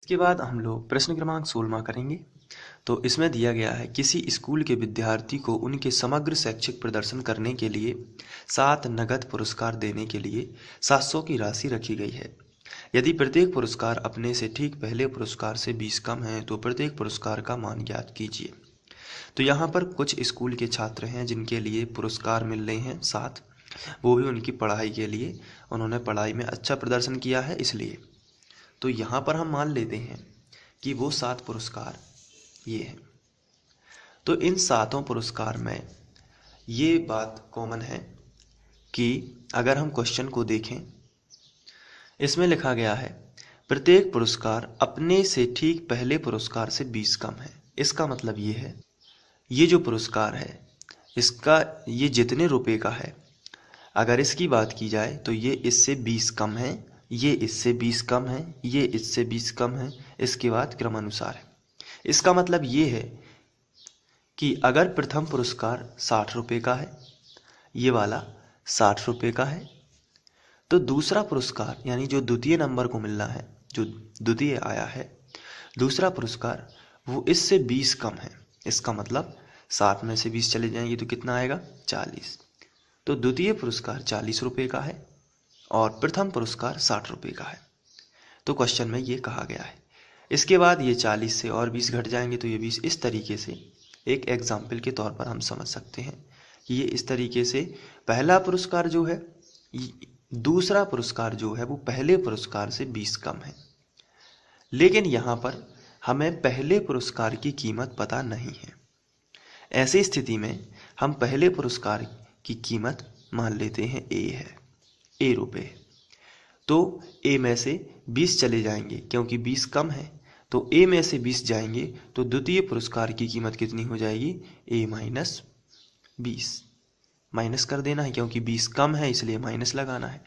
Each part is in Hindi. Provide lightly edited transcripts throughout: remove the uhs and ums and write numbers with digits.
इसके बाद हम लोग प्रश्न क्रमांक 16 करेंगे। तो इसमें दिया गया है किसी स्कूल के विद्यार्थी को उनके समग्र शैक्षिक प्रदर्शन करने के लिए 7 नगद पुरस्कार देने के लिए 700 की राशि रखी गई है। यदि प्रत्येक पुरस्कार अपने से ठीक पहले पुरस्कार से 20 कम है तो प्रत्येक पुरस्कार का मान ज्ञात कीजिए। तो यहाँ पर कुछ स्कूल के छात्र हैं जिनके लिए पुरस्कार मिल रहे हैं 7, वो भी उनकी पढ़ाई के लिए, उन्होंने पढ़ाई में अच्छा प्रदर्शन किया है इसलिए। तो यहाँ पर हम मान लेते हैं कि वो 7 पुरस्कार ये हैं। तो इन 7 पुरस्कार में ये बात कॉमन है कि अगर हम क्वेश्चन को देखें, इसमें लिखा गया है प्रत्येक पुरस्कार अपने से ठीक पहले पुरस्कार से 20 कम है। इसका मतलब ये है, ये जो पुरस्कार है इसका ये जितने रुपए का है, अगर इसकी बात की जाए तो ये इससे 20 कम है, ये इससे 20 कम है, ये इससे 20 कम है, इसके बाद क्रमानुसार है। इसका मतलब ये है कि अगर प्रथम पुरस्कार 60 रुपये का है, ये वाला 60 रुपये का है, तो दूसरा पुरस्कार यानी जो द्वितीय नंबर को मिलना है, जो द्वितीय आया है दूसरा पुरस्कार, वो इससे 20 कम है। इसका मतलब 60 में से 20 चले जाएंगे तो कितना आएगा 40। तो द्वितीय पुरस्कार 40 रुपये का है और प्रथम पुरस्कार 60 रुपये का है। तो क्वेश्चन में ये कहा गया है। इसके बाद ये 40 से और 20 घट जाएंगे तो ये 20। इस तरीके से एक एग्जाम्पल के तौर पर हम समझ सकते हैं कि ये इस तरीके से पहला पुरस्कार जो है, दूसरा पुरस्कार जो है वो पहले पुरस्कार से 20 कम है। लेकिन यहाँ पर हमें पहले पुरस्कार की कीमत पता नहीं है। ऐसी स्थिति में हम पहले पुरस्कार की कीमत मान लेते हैं ए है, ए रुपये। तो ए में से 20 चले जाएंगे क्योंकि 20 कम है, तो ए में से 20 जाएंगे तो द्वितीय पुरस्कार की कीमत कितनी हो जाएगी, ए माइनस 20। माइनस कर देना है क्योंकि 20 कम है इसलिए माइनस लगाना है।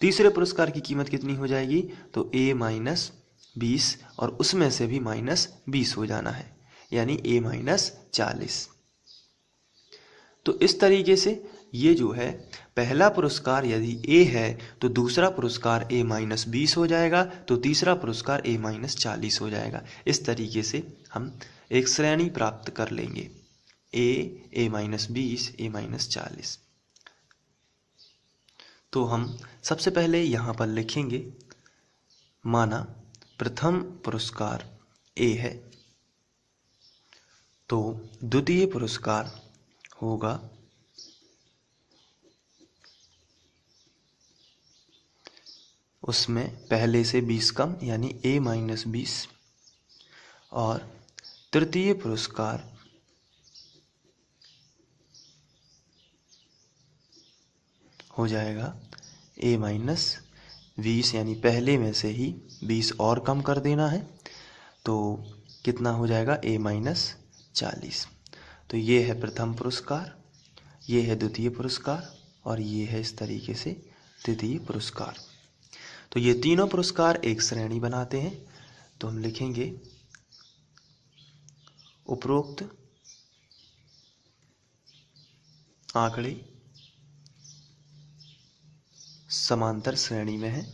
तीसरे पुरस्कार की कीमत कितनी हो जाएगी, तो ए माइनस 20 और उसमें से भी माइनस 20 हो जाना है, यानी ए माइनस 40। तो इस तरीके से ये जो है पहला पुरस्कार यदि ए है तो दूसरा पुरस्कार ए माइनस 20 हो जाएगा, तो तीसरा पुरस्कार ए माइनस 40 हो जाएगा। इस तरीके से हम एक श्रेणी प्राप्त कर लेंगे, ए माइनस 20, ए माइनस 40। तो हम सबसे पहले यहाँ पर लिखेंगे, माना प्रथम पुरस्कार ए है तो द्वितीय पुरस्कार होगा उसमें पहले से 20 कम यानी ए माइनस 20, और तृतीय पुरस्कार हो जाएगा ए माइनस 20, यानी पहले में से ही 20 और कम कर देना है, तो कितना हो जाएगा ए माइनस 40। तो ये है प्रथम पुरस्कार, ये है द्वितीय पुरस्कार और ये है इस तरीके से तृतीय पुरस्कार। तो ये तीनों पुरस्कार एक श्रेणी बनाते हैं। तो हम लिखेंगे उपरोक्त आंकड़े समांतर श्रेणी में है।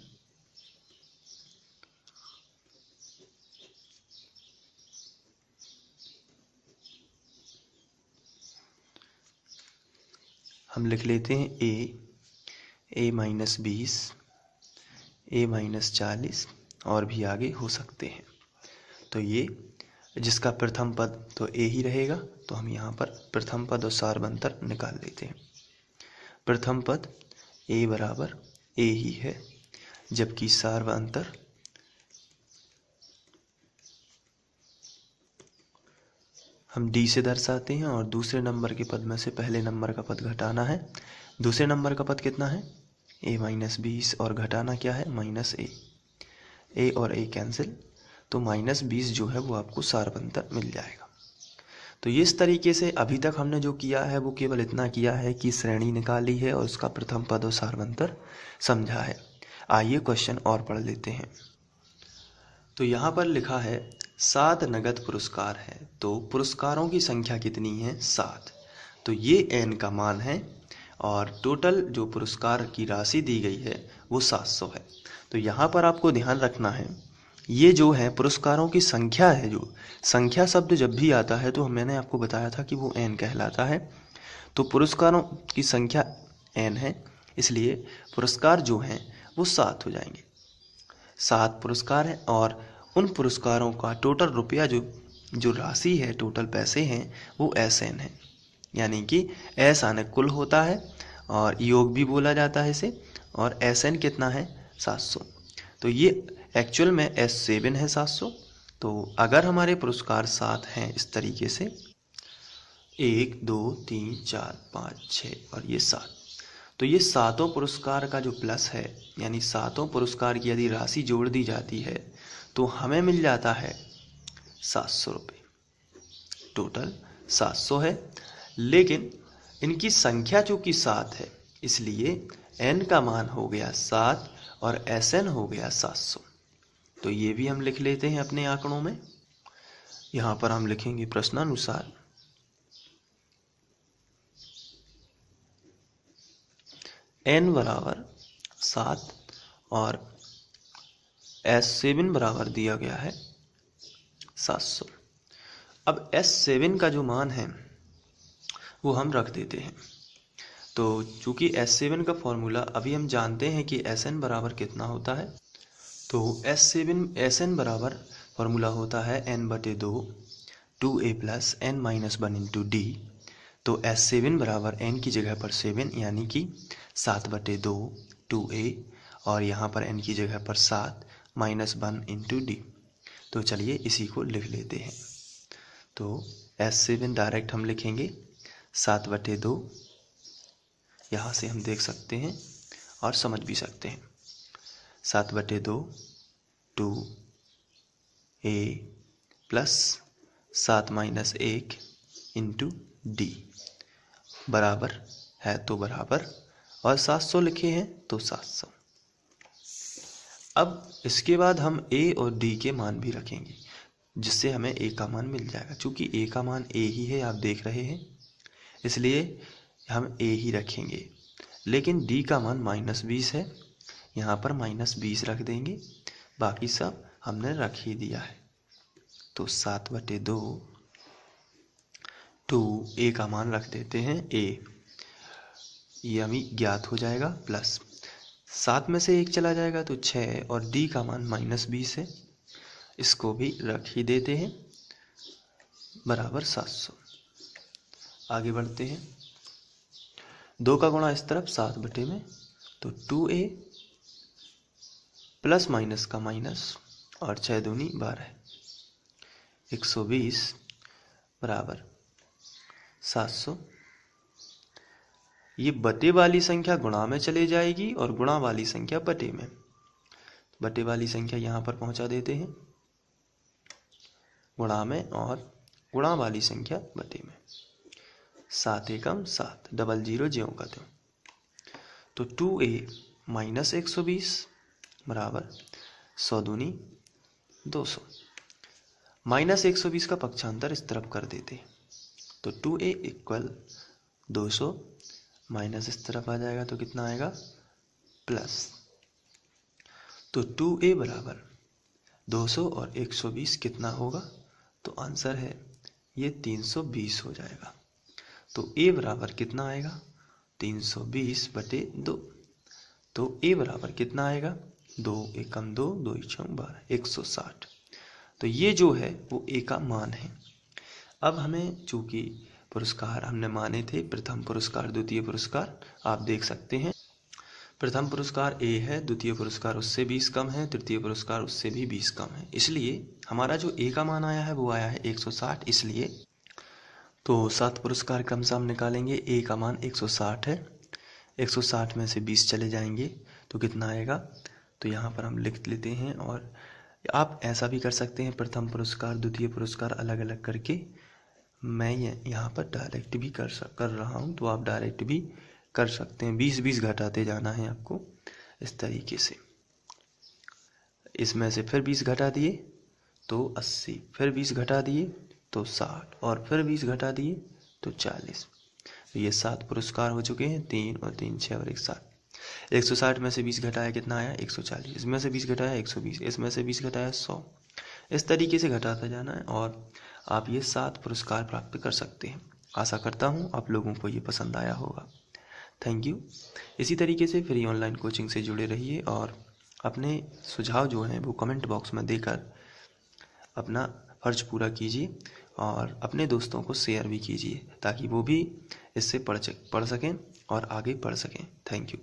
हम लिख लेते हैं ए माइनस 20, ए माइनस 40 और भी आगे हो सकते हैं। तो ये जिसका प्रथम पद तो ए ही रहेगा, तो हम यहाँ पर प्रथम पद और सारवंतर निकाल लेते हैं। प्रथम पद ए बराबर ए ही है, जबकि सारवंतर हम डी से दर्शाते हैं और दूसरे नंबर के पद में से पहले नंबर का पद घटाना है। दूसरे नंबर का पद कितना है, ए माइनस 20 और घटाना क्या है माइनस ए और ए कैंसिल, तो माइनस 20 जो है वो आपको सारवंतर मिल जाएगा। तो इस तरीके से अभी तक हमने जो किया है वो केवल इतना किया है कि श्रेणी निकाली है और उसका प्रथम पद और सारवंतर समझा है। आइए क्वेश्चन और पढ़ लेते हैं। तो यहाँ पर लिखा है 7 नगद पुरस्कार है, तो पुरस्कारों की संख्या कितनी है 7। तो ये n का मान है और टोटल जो पुरस्कार की राशि दी गई है वो 700 है। तो यहाँ पर आपको ध्यान रखना है ये जो है पुरस्कारों की संख्या है, जो संख्या शब्द जब भी आता है तो मैंने आपको बताया था कि वो n कहलाता है। तो पुरस्कारों की संख्या n है, इसलिए पुरस्कार जो हैं वो 7 हो जाएंगे। 7 पुरस्कार हैं और उन पुरस्कारों का टोटल रुपया जो राशि है, टोटल पैसे हैं, वो SN है। यानी कि S आने कुल होता है और योग भी बोला जाता है इसे, और SN कितना है 700। तो ये एक्चुअल में S7 है 700। तो अगर हमारे पुरस्कार 7 हैं इस तरीके से 1 2 3 4 5 6 और ये 7, तो ये सातों पुरस्कार का जो प्लस है, यानी सातों पुरस्कार की यदि राशि जोड़ दी जाती है तो हमें मिल जाता है 700 रुपये। टोटल 700 है, लेकिन इनकी संख्या चूंकि 7 है इसलिए n का मान हो गया 7 और SN हो गया 700। तो ये भी हम लिख लेते हैं अपने आंकड़ों में। यहाँ पर हम लिखेंगे प्रश्नानुसार n बराबर 7 और S7 बराबर दिया गया है 700। अब S7 का जो मान है वो हम रख देते हैं। तो चूंकि S7 का फॉर्मूला अभी हम जानते हैं कि SN बराबर कितना होता है, तो SN बराबर फॉर्मूला होता है n/2 2a plus n minus 1 into D. तो S7 बराबर n की जगह पर 7 यानी कि 7/2 2a, और यहाँ पर n की जगह पर 7 माइनस 1 इंटू डी। तो चलिए इसी को लिख लेते हैं। तो S7 डायरेक्ट हम लिखेंगे 7/2, यहाँ से हम देख सकते हैं और समझ भी सकते हैं। 7/2 2a plus 7 minus 1 into D बराबर है तो बराबर, और 700 लिखे हैं तो 700। अब इसके बाद हम a और d के मान भी रखेंगे, जिससे हमें a का मान मिल जाएगा। चूंकि a का मान a ही है, आप देख रहे हैं, इसलिए हम a ही रखेंगे। लेकिन d का मान -20 है, यहाँ पर -20 रख देंगे, बाकी सब हमने रख ही दिया है। तो 7/2 a का मान रख देते हैं a, ये हमें ज्ञात हो जाएगा, प्लस 7 में से 1 चला जाएगा तो 6, और d का मान -20 है, इसको भी रख ही देते हैं, बराबर 700। आगे बढ़ते हैं। 2 का गुणा इस तरफ 7 में, तो 2a प्लस माइनस का माइनस, और 6 दूनी 12, 120 बराबर 700। ये बटे वाली संख्या गुणा में चले जाएगी और गुणा वाली संख्या बटे में। बटे वाली संख्या यहाँ पर पहुँचा देते हैं गुणा में, और गुणा वाली संख्या बटे में। 7 एकम 7, 00 ज्यों का त्यों। तो 2a माइनस 120 बराबर 100 दूनी 200। माइनस 120 का पक्षांतर इस तरफ कर देते हैं, तो 2a इक्वल 200, माइनस इस तरफ आ जाएगा तो कितना आएगा प्लस। तो 2a बराबर 200 और 120 कितना होगा, तो आंसर है ये 320 हो जाएगा। तो a बराबर कितना आएगा 320/2। तो a बराबर कितना आएगा 2 एकम 2, 2 छंग 12, 160। तो ये जो है वो a का मान है। अब हमें चूंकि पुरस्कार हमने माने थे, प्रथम पुरस्कार द्वितीय पुरस्कार, आप देख सकते हैं प्रथम पुरस्कार a है, द्वितीय पुरस्कार उससे 20 कम है, तृतीय पुरस्कार उससे भी 20 कम है, इसलिए हमारा जो a का मान आया है वो आया है 160। इसलिए तो 7 पुरस्कार क्रम से हम निकालेंगे, a का मान 160 है, 160 में से 20 चले जाएंगे तो कितना आएगा, तो यहाँ पर हम लिख लेते हैं। और आप ऐसा भी कर सकते हैं, प्रथम पुरस्कार द्वितीय पुरस्कार अलग अलग करके। मैं यहाँ पर डायरेक्ट भी कर रहा हूँ, तो आप डायरेक्ट भी कर सकते हैं। 20-20 घटाते जाना है आपको इस तरीके से। इसमें से फिर 20 घटा दिए तो 80, फिर 20 घटा दिए तो 60, और फिर 20 घटा दिए तो 40। तो ये 7 पुरस्कार हो चुके हैं, 3 और 3 6 और 1 7। 160 में से 20 घटाया कितना आया 140, इसमें से 20 घटाया 120, इसमें से 20 घटाया 100। इस तरीके से घटाता जाना है और आप ये 7 पुरस्कार प्राप्त कर सकते हैं। आशा करता हूँ आप लोगों को ये पसंद आया होगा। Thank you. इसी तरीके से फ्री ऑनलाइन कोचिंग से जुड़े रहिए और अपने सुझाव जो हैं वो कमेंट बॉक्स में देकर अपना फ़र्ज पूरा कीजिए और अपने दोस्तों को शेयर भी कीजिए ताकि वो भी इससे पढ़ सकें और आगे बढ़ सकें। Thank you.